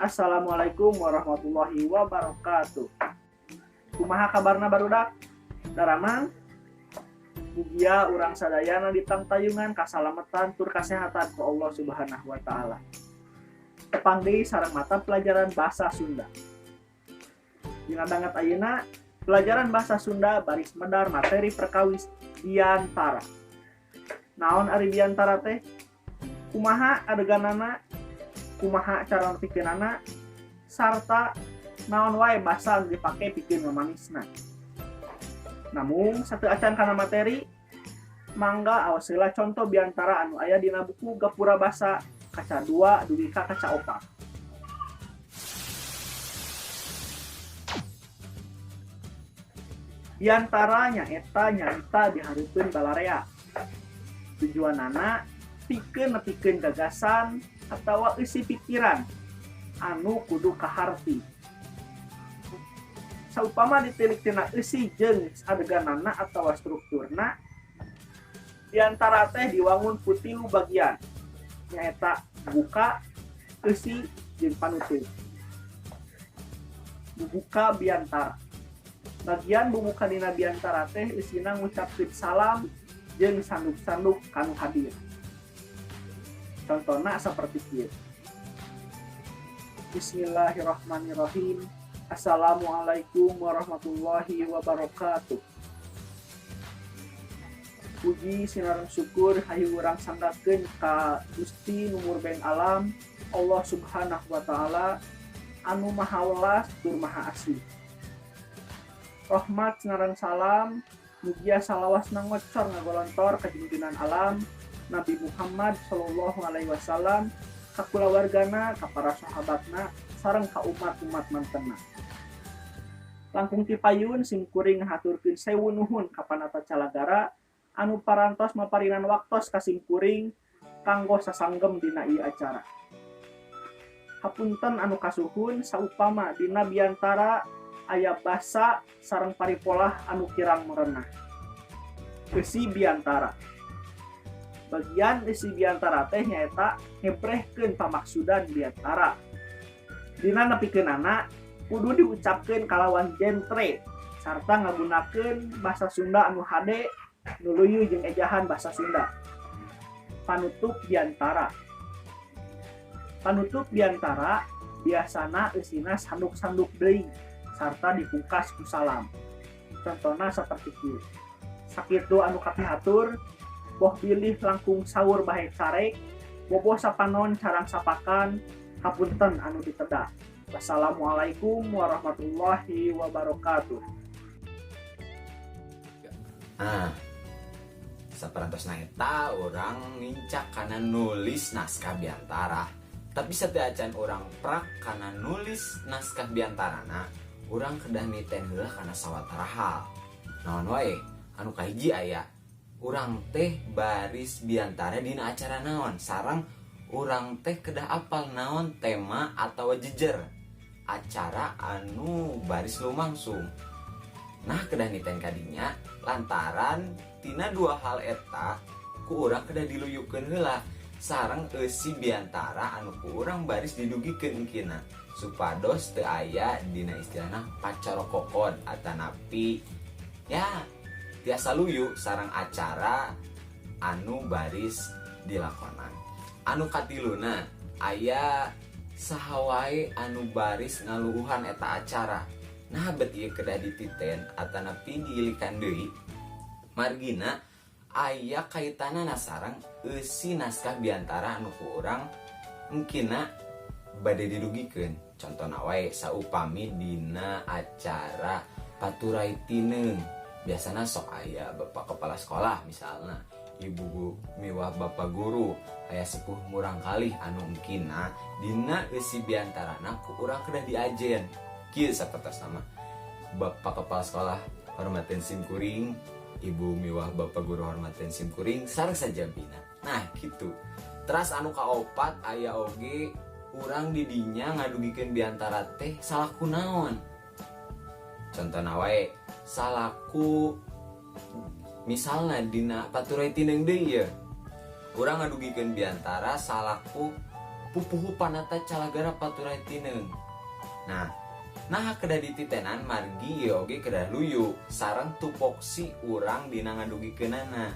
Assalamualaikum warahmatullahi wabarakatuh. Kumaha kabarna barudak? Daramang mugia urang sadayana di tangtayungan kasalamatan tur kasehatan ku Allah Subhanahu wa taala. Tepang deui sareng mata pelajaran bahasa Sunda. Dina dangat ayeuna pelajaran bahasa Sunda baris medar materi perkawis biantara. Naon ari biantara teh? Kumaha adeganana? Kumaha cara nepikeunana? Sarta naon wae basa anu dipake pikeun mamanisna. Namun satu acan kana materi mangga awas heula contoh biantara anu aya dina buku Gapura Basa kaca 2 dugi ka kaca 4. Biantara nyaeta nyarita dihareupeun balarea. Tujuanana nepikeun gagasan atawa isi pikiran anu kudu kaharti. Saupama ditilik tina isi jeung adeganana atawa strukturna, diantara teh diwangun ku 3 bagian, nyaeta buka, isi, jeung panutup. Bubuka biantara. Bagian bubuka dina biantara teh isina ngucapkeun salam jeung sanduk-sanduk kanu hadir. Contohna seperti kieu. Bismillahirrahmanirrahim. Assalamualaikum warahmatullahi wabarakatuh. Puji sinareng syukur hayu urang sanggakeun ka Gusti Numur Beng Alam Allah Subhanahu wa taala anu maha welas tur maha asih. Rahmat sinareng salam mugia salawasna ngocor ngagolontor ka junjungan alam Nabi Muhammad sallallahu alaihi wasallam, ka kulawargana, ka para sahabatna, sareng ka umat-umat mantenna. Langkung ti payun simkuring ngahaturkeun sewu nuhun ka Panata Calagara anu parantos maparinan waktos ka simkuring kanggo sasanggem dina ieu acara. Hapunten anu kasuhun saupama dina biantara aya basa sareng paripolah anu kirang merenah. Isi biantara. Bagian isi biantara teh nyaeta ngebrehkeun pamaksudan biantara. Dina nepikeunana kudu diucapkeun kalawan jentre sarta ngagunakeun basa Sunda anu hade nu luyu jeung ejahan basa Sunda. Panutup biantara. Panutup biantara biasana eusina sanduk-sanduk deui sarta dipungkas ku salam. Contohna saperti kieu. Sakitu anu kapihatur boh pilih langkung saur bahe carek, boboh sapanon carang sapakan, hapunten anu ditedak. Wassalamualaikum warahmatullahi wabarakatuh. Saperantosna eta urang nincak kana nulis naskah biantara. Tapi satea acan urang prak kana nulis naskah biantarana, urang kedah miten heula kana sawatara hal. Naon wae anu kahiji aya urang teh baris biantara dina acara naon, sareng urang teh kedah apal naon tema atawa jejer acara anu baris lumangsung. Nah kedah niten kadinya lantaran tina 2 hal eta ku urang kedah diluyukeun heula sareng eusi biantara anu ku urang baris didugikeun engkina supados teu aya dina istilahna pacarokokon atanapi ya biasa luyu sareng acara anu baris dilakonan. Anu katiluna aya saha wae anu baris ngaluruhan eta acara. Nah bet ieu kedah dititen atanapi diilikan deui margina aya kaitanana sareng eusi naskah biantara anu ku urang engkina bade didugikeun. Contona wae saupami dina acara paturai tineung biasana sok aya bapak kepala sekolah misalna, ibu miwah bapak guru, aya sepuh murang kalih anu engkina dina eusi biantarana ku urang kedah diajen. Kieu sapertos nama bapak kepala sekolah hormaten simkuring, ibu miwah bapak guru hormaten simkuring sareng sajabina. Nah kitu. Teras anu kaopat aya oge urang di dinya ngadugikeun biantara teh salaku naon. Contona wae salaku misalna dina paturai tineung deui ye urang ngadugikeun biantara salaku pupuhu panata calagara paturaitineng. Nah kedah dititenan margi oge kedah luyu sareng tupoksi urang dina ngadugikeunana.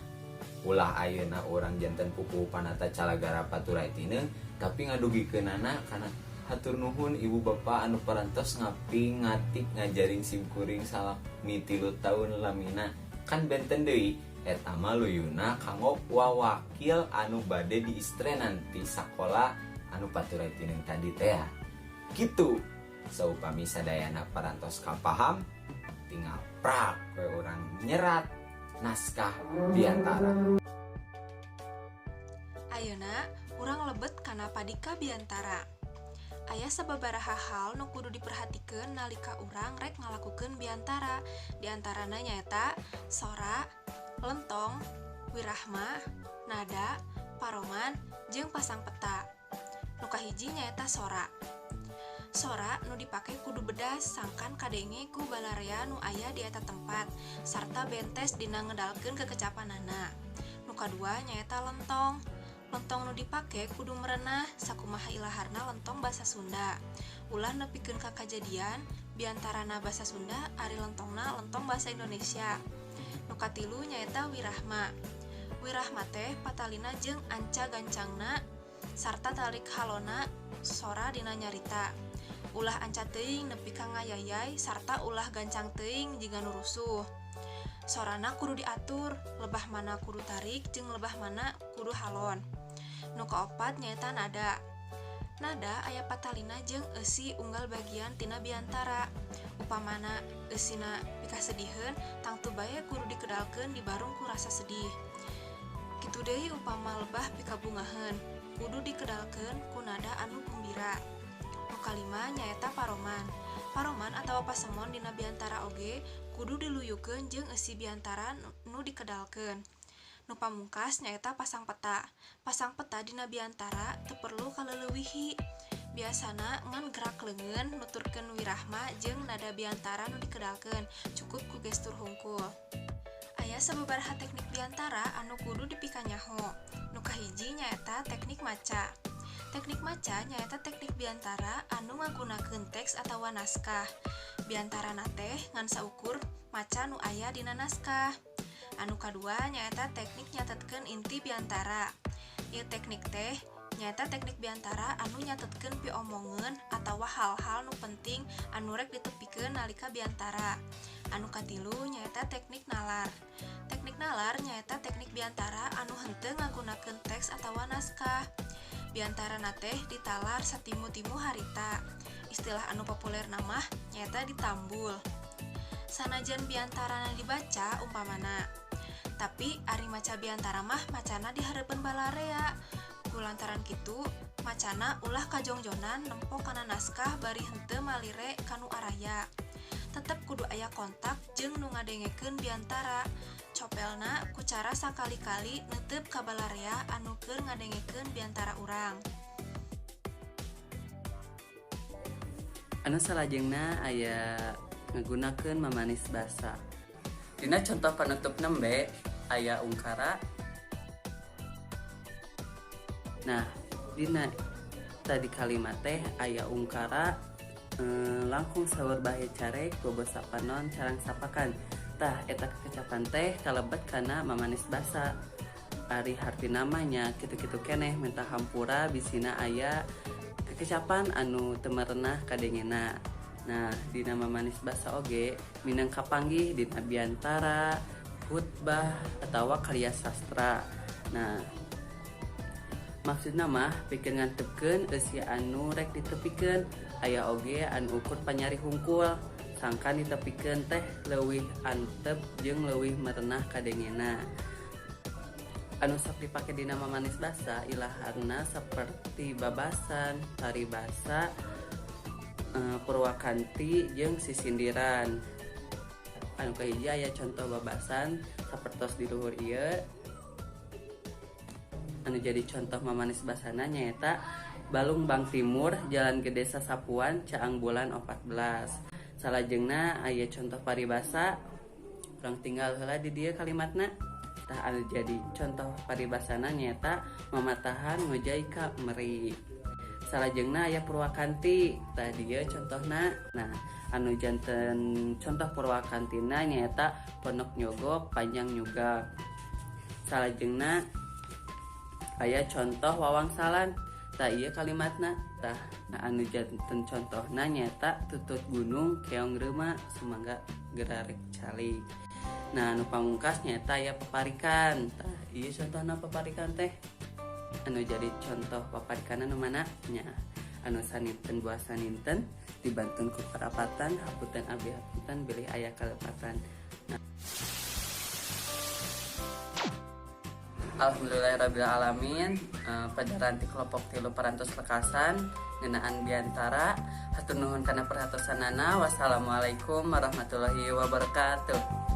Ulah ayeuna urang janten pupuhu panata calagara paturaitineng tapi ngadugikeunana kana hatur nuhun ibu bapak anu parantos ngaping ngatik ngajaring simkuring salami 3 tahun lamina. Kan benten deui eta mah luyuna kanggo wawakil anu bade diistrenan ti sakola anu paturaitineng tadi teh. Gitu. Saupami sadayana parantos kapaham tinggal prak we urang nyerat naskah biantara. Ayeuna urang lebet kana padika biantara. Aya sababaraha hal nu kudu diperhatikeun nalika urang rek ngalakukeun biantara. Di antarana nyaeta sora, lentong, wirahma, nada, paroman, jeung pasang peta. Nu kahiji nyaeta sora. Sora nu dipake kudu bedas sangkan kadenge ku balarea nu aya di eta tempat sarta bentes dina ngedalkeun kekecapanana. Nu kadua nyaeta lentong. Lentong nu dipake kudu merenah sakumaha ilaharna lentong basa Sunda. Ulah nepikeun ka kajadian biantarana basa Sunda ari lentongna lentong basa Indonesia. Nu katilu nyaeta wirahma. Wirahma teh patalina jeung anca gancangna sarta tarik halona sora dina nyarita. Ulah anca teuing nepi ka ngayayay sarta ulah gancang teuing jiga nu rusuh. Sorana kudu diatur, lebah mana kudu tarik jeung lebah mana kudu halon. Nu kaopat nyaeta nada. Nada aya patalina jeung eusi unggal bagian tina biantara. Upamana eusina pika sediheun, tangtu bae kudu dikedalkeun dibarung ku rasa sedih. Kitu deui upama lebah pika bungaheun, kudu dikedalkeun ku nada anu gembira. Nu kalima nyaeta paroman. Paroman atawa pasemon dina biantara oge kudu diluyukeun jeung eusi biantara nu dikedalkeun. Nu pamungkas nyaeta pasang peta. Pasang peta dina biantara teu perlu kaleulewihi. Biasana ngan gerak leungeun nuturkeun wirahma jeung nada biantara nu dikedalkeun, cukup ku gestur hungkul. Aya sababaraha teknik biantara anu kudu dipikanyaho. Nu kahiji nyaeta teknik maca. Teknik maca nyaeta teknik biantara anu ngagunakeun teks atawa naskah. Biantarana teh ngan saukur maca nu aya dina naskah. Anu kadua nyaeta teknik nyatetkeun inti biantara. Ieu teknik teh nyaeta teknik biantara anu nyatetkeun piomongeun atawa hal-hal nu penting anu rek ditepikeun nalika biantara. Anu katilu nyaeta teknik nalar. Teknik nalar nyaeta teknik biantara anu henteu ngagunakeun teks atawa naskah. Biantarana teh ditalar satimu-timu harita. Istilah anu populer namah nyaeta ditambul. Sanajan biantarana dibaca umpamana, tapi ari maca biantara mah macana di hareupeun balarea. Kulantaran kitu, macana ulah kajongjonan nempo kana naskah bari henteu malire kanu araya. Tetep kudu aya kontak jeung nu ngadengekeun biantara. Copelna ku cara sakali-kali neuteup ka balarea anu keur ngadengekeun biantara urang. Anu salajengna aya ngagunakeun mamanis basa. Dina contoh panutup nembe aya ungkara. Nah, dina tadi kalimat teh aya ungkara langkung saur bahe carek bobot sapanon carang sapakan. Tah eta kekecapan teh kalebet kana mamanis basa. Ari harti namanya kitu-kitu keneh menta hampura bisina aya kekecapan anu teu merenah kadengena. Nah, dina mamanis basa oge minang kapanggih dina biantara, khutbah atawa karya sastra. Nah, maksudna mah pikeun ngantepkeun eusi anu rek ditepikeun. Aya oge anu ukur panyari hungkul sangkan ditepikeun teh leuwih antep jeung leuwih merenah kadengena. Anu sok dipake dina mamanis basa ilaharna saperti babasan, paribasa, purwakanti jeung sisindiran. Anu kahiji aya contoh babasan sapertos di luhur ieu. Anu jadi contoh mamanis basana nyaeta Balung Bang Timur, Jalan Gede Sasapuan, Caang Bulan 14. Salajengna aya contoh paribasa, urang tinggal heula di dieu kalimatna. Tah anu jadi contoh paribasana nyaeta mamatahan ngojai ka meri. salajengna aya Purwakanti tadi ya contohna. Nah anu janten contoh Purwakantina nyaeta Pondok Nyogok Panjang Nyugak. Salajengna aya contoh Wawangsalan tah ieu kalimatna tah. Nah anu janten contohna nyaeta Tutut Gunung Keong Reuma Sumangga Gerarek Calik. Nah anu pamungkas nyaeta aya Paparikan tah ieu contohna Paparikan teh. Anu jadi contoh paparikan anu mana nya anu saninten buah saninten dibantun ku parapatan haputen abi haputen bilih aya kalepatan. Nah, alhamdulillahirabbil alamin. Pada ranti kelompok 3 parantos lekasan ngeunaan biantara hatur nuhun kana perhatosanana. Wassalamualaikum warahmatullahi wabarakatuh.